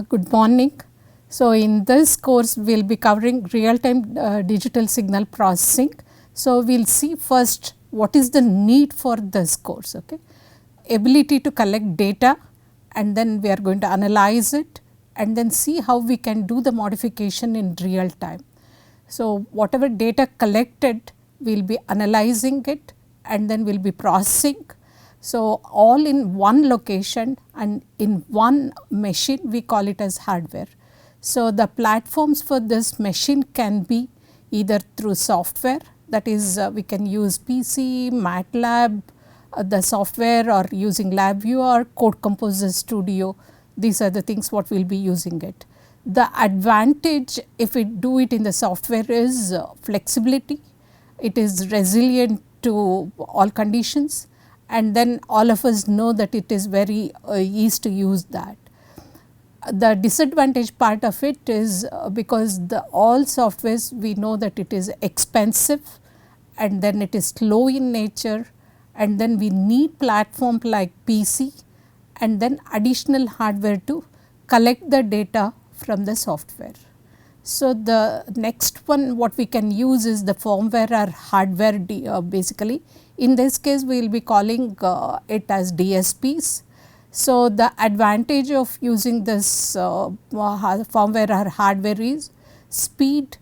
Good morning. So, in this course we will be covering real time digital signal processing. So, we will see first what is the need for this course, okay. Ability to collect data, and then we are going to analyze it and then see how we can do the modification in real time. So, whatever data collected we will be analyzing it and then we will be processing. So, all in one location and in one machine, we call it as hardware. So, the platforms for this machine can be either through software, that is we can use PC, MATLAB, the software, or using LabVIEW or Code Composer Studio. These are the things what we will be using it. The advantage if we do it in the software is flexibility, it is resilient to all conditions, and then all of us know that it is very easy to use that. The disadvantage part of it is because the all softwares we know that it is expensive and then it is slow in nature, and then we need platform like PC and then additional hardware to collect the data from the software. So, the next one what we can use is the firmware or hardware basically. In this case we will be calling it as DSPs. So, the advantage of using this firmware or hardware is speed,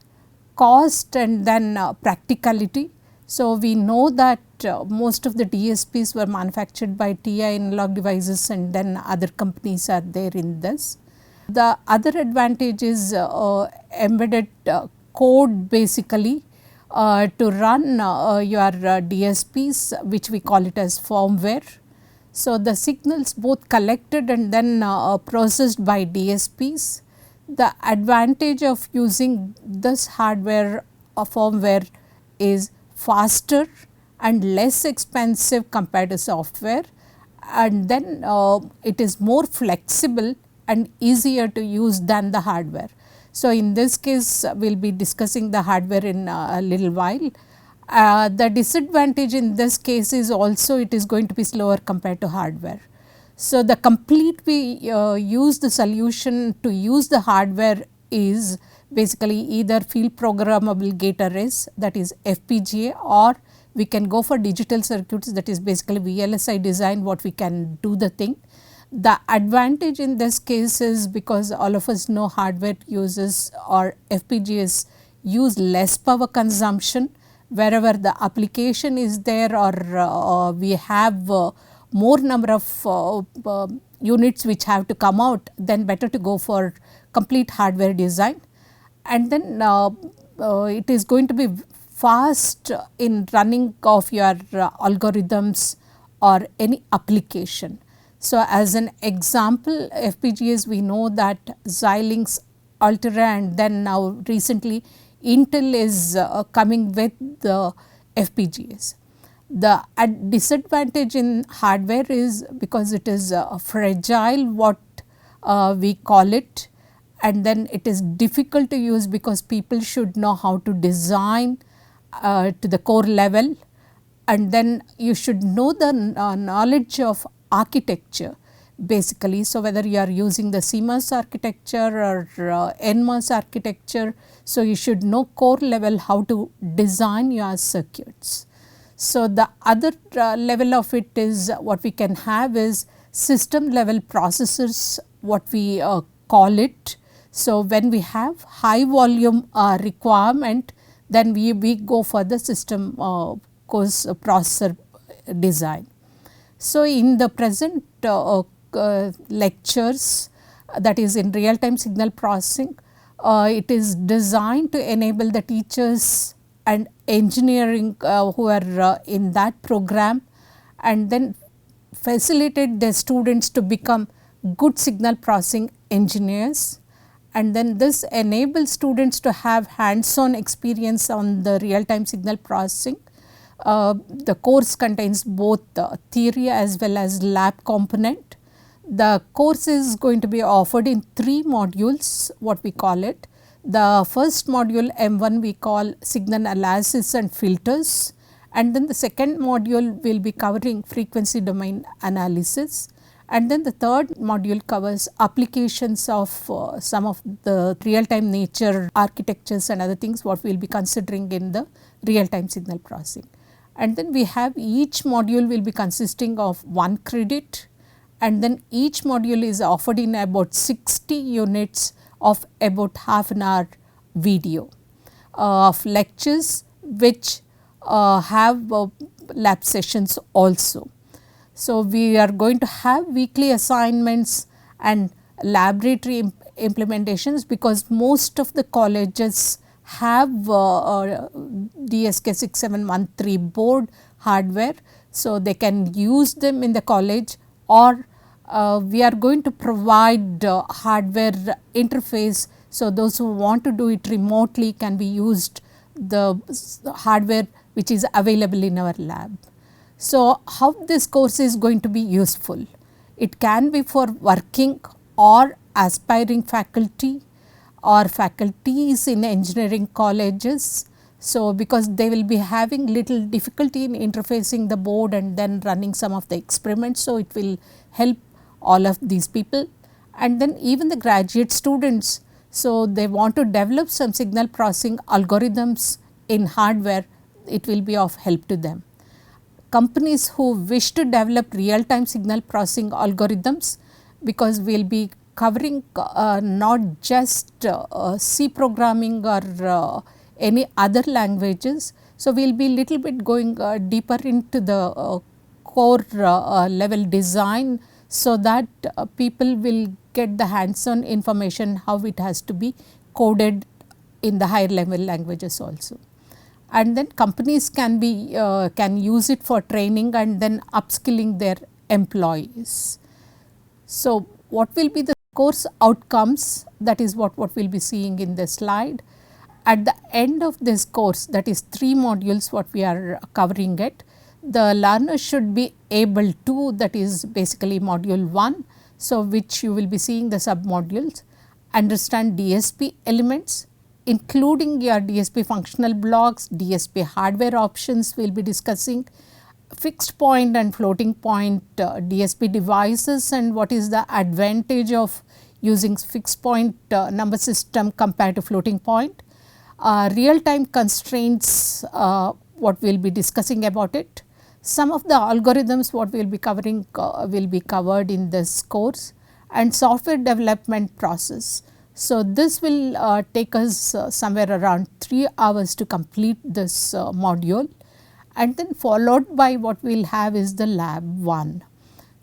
cost, and then practicality. So, we know that most of the DSPs were manufactured by TI Analog Devices and then other companies are there in this. The other advantage is embedded code basically to run your DSPs, which we call it as firmware. So, the signals both collected and then processed by DSPs. The advantage of using this hardware or firmware is faster and less expensive compared to software, and then it is more flexible and easier to use than the hardware. So, in this case we will be discussing the hardware in a little while. The disadvantage in this case is also it is going to be slower compared to hardware. So, the complete we use the solution to use the hardware is basically either field programmable gate arrays, that is FPGA, or we can go for digital circuits, that is basically VLSI design what we can do the thing. The advantage in this case is because all of us know hardware uses or FPGAs use less power consumption. Wherever the application is there or we have more number of units which have to come out, then better to go for complete hardware design, and then it is going to be fast in running of your algorithms or any application. So, as an example, FPGAs we know that Xilinx, Altera, and then now recently Intel is coming with the FPGAs. The disadvantage in hardware is because it is fragile what we call it, and then it is difficult to use because people should know how to design to the core level, and then you should know the knowledge of architecture basically. So, whether you are using the CMOS architecture or NMOS architecture, so you should know core level how to design your circuits. So, the other level of it is what we can have is system level processors, what we call it. So, when we have high volume requirement, then we go for the system course processor design. So, in the present lectures, that is in real time signal processing, it is designed to enable the teachers and engineering who are in that program, and then facilitate the students to become good signal processing engineers, and then this enables students to have hands on experience on the real time signal processing. The course contains both theory as well as lab component. The course is going to be offered in 3 modules, what we call it. The first module M1 we call signal analysis and filters, and then the second module will be covering frequency domain analysis, And then the third module covers applications of some of the real time nature architectures and other things what we will be considering in the real time signal processing. And then we have each module will be consisting of 1 credit, and then each module is offered in about 60 units of about half an hour video of lectures which have lab sessions also. So, we are going to have weekly assignments and laboratory implementations, because most of the colleges have DSK 6713 board hardware. So, they can use them in the college, or we are going to provide hardware interface. So, those who want to do it remotely can be used the hardware which is available in our lab. So, how this course is going to be useful? It can be for working or aspiring faculty or faculties in engineering colleges. So, because they will be having little difficulty in interfacing the board and then running some of the experiments. So, it will help all of these people, and then even the graduate students. So, they want to develop some signal processing algorithms in hardware, it will be of help to them. Companies who wish to develop real time signal processing algorithms, because we will be covering not just C programming or any other languages. So, we will be little bit going deeper into the core level design, so that people will get the hands on information how it has to be coded in the higher level languages also. And then companies can be can use it for training and then upskilling their employees. So, what will be the course outcomes? That is what we will be seeing in the slide. At the end of this course, that is 3 modules what we are covering it, the learner should be able to, that is basically module 1. So, which you will be seeing the sub modules, understand DSP elements including your DSP functional blocks, DSP hardware options we will be discussing, fixed point and floating point DSP devices, and what is the advantage of using fixed point number system compared to floating point, real time constraints what we will be discussing about it. Some of the algorithms what we will be covering will be covered in this course, and software development process. So, this will take us somewhere around 3 hours to complete this module, and then followed by what we will have is the lab 1.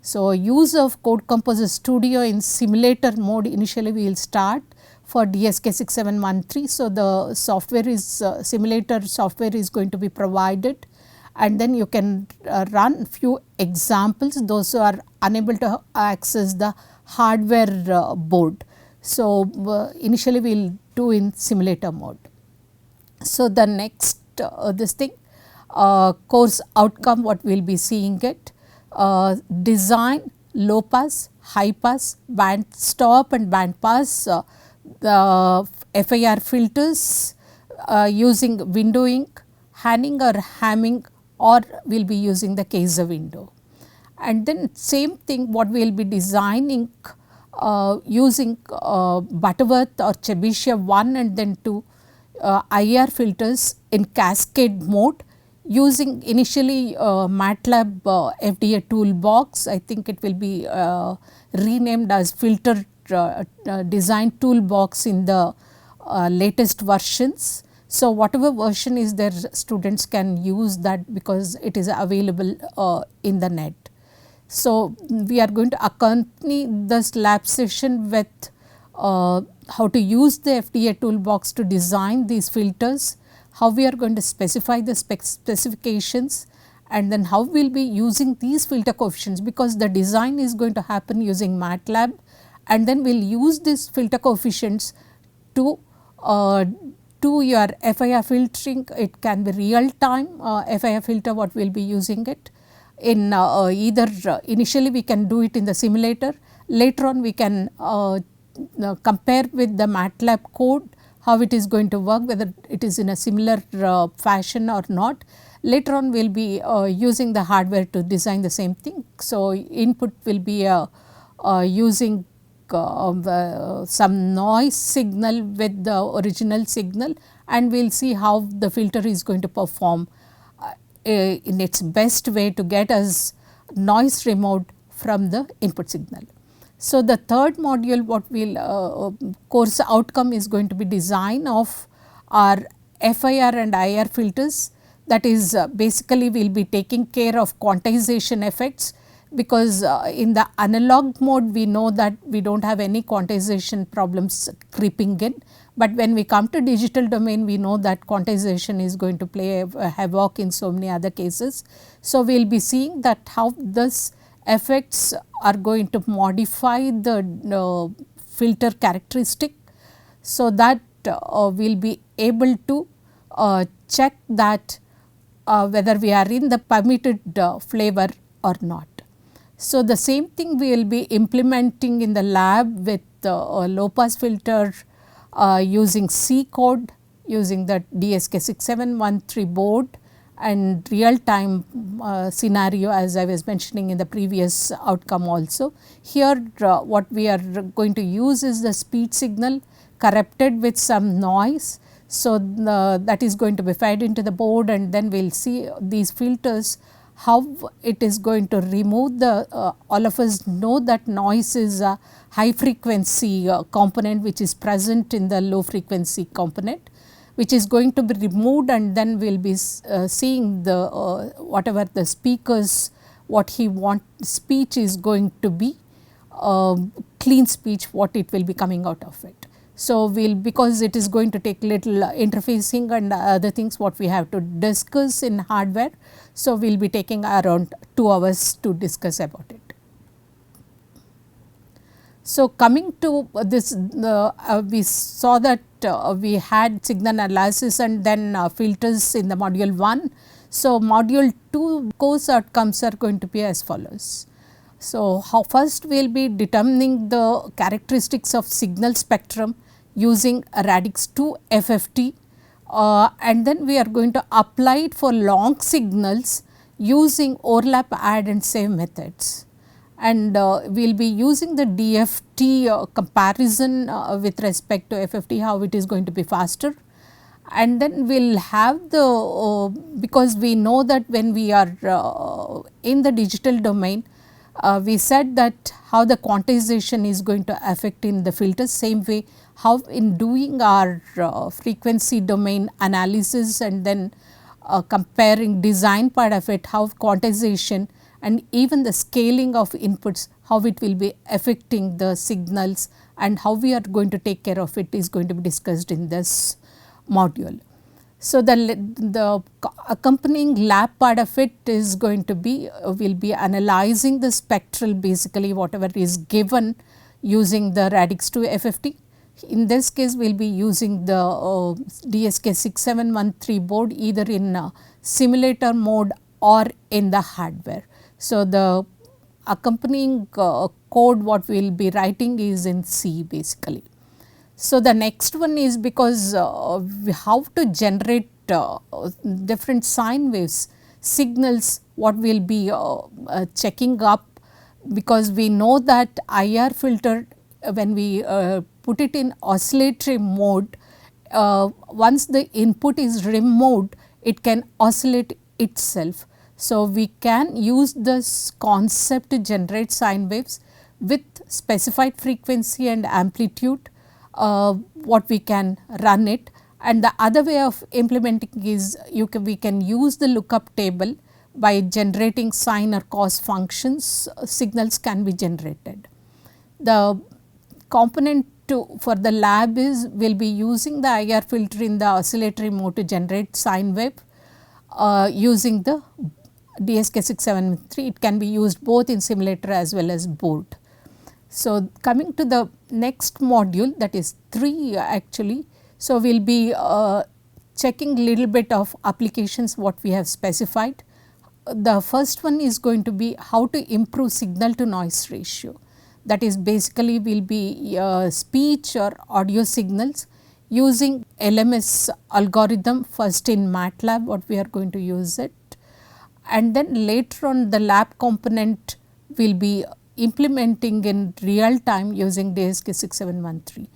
So, use of Code Composer Studio in simulator mode initially we will start for DSK 6713. So, the software is simulator software is going to be provided, and then you can run few examples those who are unable to access the hardware board. So, initially we will do in simulator mode. So, the next this thing course outcome what we will be seeing it, design low pass, high pass, band stop and band pass, the FIR filters using windowing, Hanning or Hamming, or we will be using the Kaiser window. And then same thing what we will be designing using Butterworth or Chebyshev 1 and then 2 IR filters in cascade mode, using initially MATLAB FDA toolbox. I think it will be renamed as filter design toolbox in the latest versions. So, whatever version is there, students can use that because it is available in the net. So, we are going to accompany this lab session with how to use the FDA toolbox to design these filters, how we are going to specify the specifications, and then how we will be using these filter coefficients, because the design is going to happen using MATLAB, and then we will use these filter coefficients to do your FIR filtering. It can be real time FIR filter what we will be using it in either initially we can do it in the simulator, later on we can compare with the MATLAB code how it is going to work, whether it is in a similar fashion or not. Later on we will be using the hardware to design the same thing. So, input will be using some noise signal with the original signal, and we will see how the filter is going to perform in its best way to get us noise removed from the input signal. So, the third module what we will course outcome is going to be design of our FIR and IR filters, that is basically we will be taking care of quantization effects, because in the analog mode we know that we do not have any quantization problems creeping in, but when we come to digital domain we know that quantization is going to play a havoc in so many other cases. So, we will be seeing that how this effects are going to modify the filter characteristic, so that we will be able to check that whether we are in the permitted flavor or not. So, the same thing we will be implementing in the lab with a low pass filter using C code, using the DSK6713 board and real time scenario, as I was mentioning in the previous outcome also. Here what we are going to use is the speech signal corrupted with some noise. So, that is going to be fed into the board, and then we will see these filters how it is going to remove the all of us know that noise is a high frequency component which is present in the low frequency component, which is going to be removed, and then we will be seeing the whatever the speakers what he want speech is going to be clean speech, what it will be coming out of it. So, we will, because it is going to take little interfacing and other things what we have to discuss in hardware. So, we will be taking around 2 hours to discuss about it. So, coming to this we saw that we had signal analysis and then filters in the module 1. So, module 2 course outcomes are going to be as follows. So, how first we will be determining the characteristics of signal spectrum using a Radix 2 FFT, and then we are going to apply it for long signals using overlap, add and save methods. And we will be using the DFT comparison with respect to FFT, how it is going to be faster. And then we will have the because we know that when we are in the digital domain, we said that how the quantization is going to affect in the filters, same way how in doing our frequency domain analysis and then comparing design part of it, how quantization and even the scaling of inputs, how it will be affecting the signals and how we are going to take care of it is going to be discussed in this module. So, the accompanying lab part of it is going to be will be analyzing the spectral, basically whatever is given using the Radix 2 FFT. In this case we will be using the DSK6713 board either in simulator mode or in the hardware. So, the accompanying code what we will be writing is in C basically. So, the next one is because how to generate different sine waves signals, what we will be checking up, because we know that IR filter when we put it in oscillatory mode, once the input is removed it can oscillate itself. So, we can use this concept to generate sine waves with specified frequency and amplitude, what we can run it. And the other way of implementing is we can use the lookup table by generating sine or cos functions, signals can be generated. The component for the lab is we will be using the IR filter in the oscillatory mode to generate sine wave using the DSK6713. It can be used both in simulator as well as board. So, coming to the next module, that is 3 actually. So, we will be checking little bit of applications what we have specified. The first one is going to be how to improve signal to noise ratio. That is basically will be speech or audio signals using LMS algorithm first in MATLAB what we are going to use it, and then later on the lab component will be implementing in real time using DSK 6713.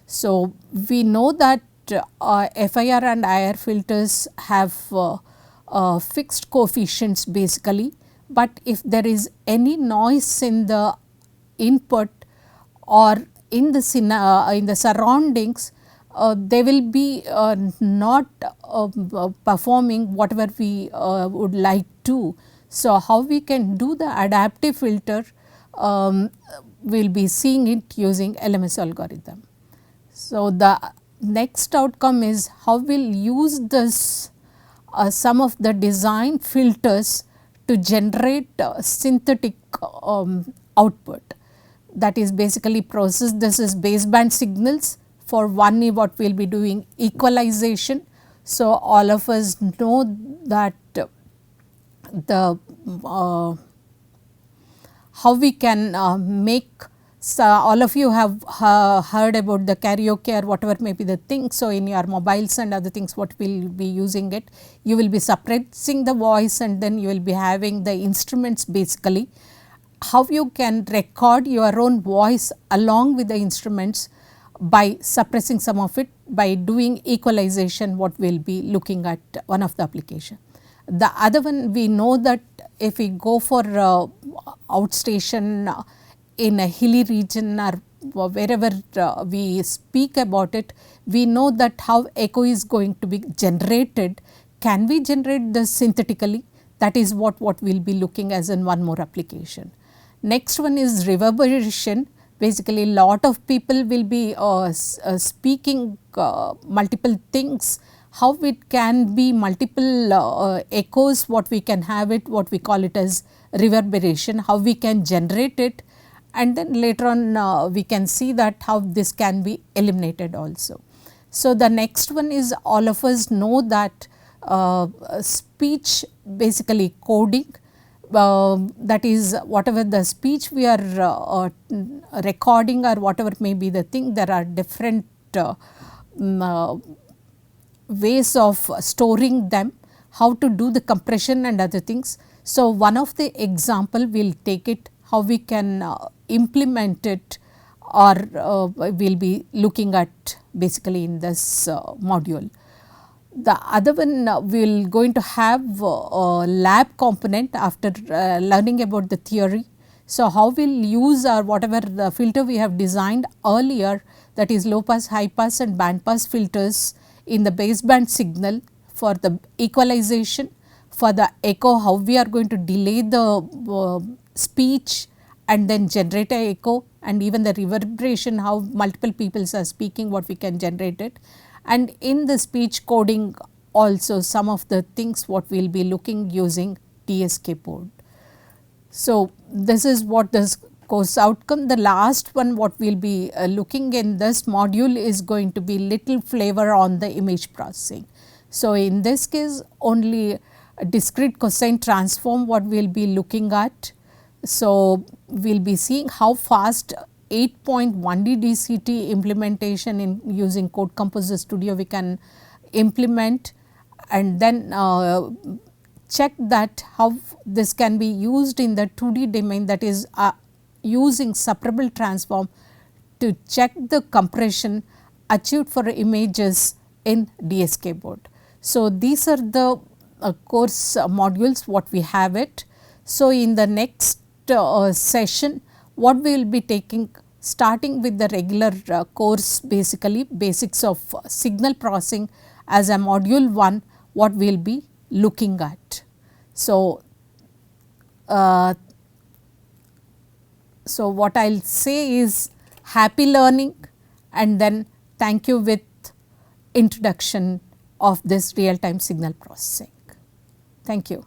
So, we know that FIR and IR filters have fixed coefficients basically, but if there is any noise in the input or in the surroundings, they will be not performing whatever we would like to. So, how we can do the adaptive filter, we will be seeing it using LMS algorithm. So, the next outcome is how we will use this some of the design filters to generate synthetic output, that is basically process. This is baseband signals. For one what we will be doing equalization. So, all of us know that the how we can make, so all of you have heard about the karaoke or whatever may be the thing. So, in your mobiles and other things what we will be using it, you will be suppressing the voice and then you will be having the instruments basically. How you can record your own voice along with the instruments by suppressing some of it by doing equalization, what we will be looking at one of the application. The other one, we know that if we go for outstation in a hilly region or wherever we speak about it, we know that how echo is going to be generated. Can we generate this synthetically? That is what we will be looking as in one more application. Next one is reverberation. Basically, lot of people will be speaking multiple things. How it can be multiple echoes, what we can have it, what we call it as reverberation, how we can generate it, and then later on we can see that how this can be eliminated also. So, the next one is all of us know that speech basically coding, that is whatever the speech we are recording or whatever may be the thing, there are different ways of storing them, how to do the compression and other things. So, one of the example we will take it, how we can implement it, or we will be looking at basically in this module. The other one we will going to have a lab component after learning about the theory. So, how we will use or whatever the filter we have designed earlier, that is low pass, high pass and band pass filters in the baseband signal for the equalization, for the echo how we are going to delay the speech and then generate a echo, and even the reverberation how multiple people are speaking, what we can generate it. And in the speech coding also some of the things what we will be looking using DSK board. So, this is what this course outcome. The last one what we will be looking in this module is going to be little flavor on the image processing. So, in this case only a discrete cosine transform what we will be looking at. So, we will be seeing how fast 8.1D DCT implementation in using Code Composer Studio we can implement, and then check that how this can be used in the 2D domain, that is using separable transform to check the compression achieved for images in DSK board. So, these are the course modules what we have it. So, in the next session what we will be taking, starting with the regular course basically basics of signal processing as a module 1 what we will be looking at. So, what I will say is happy learning, and then thank you with introduction of this real time signal processing. Thank you.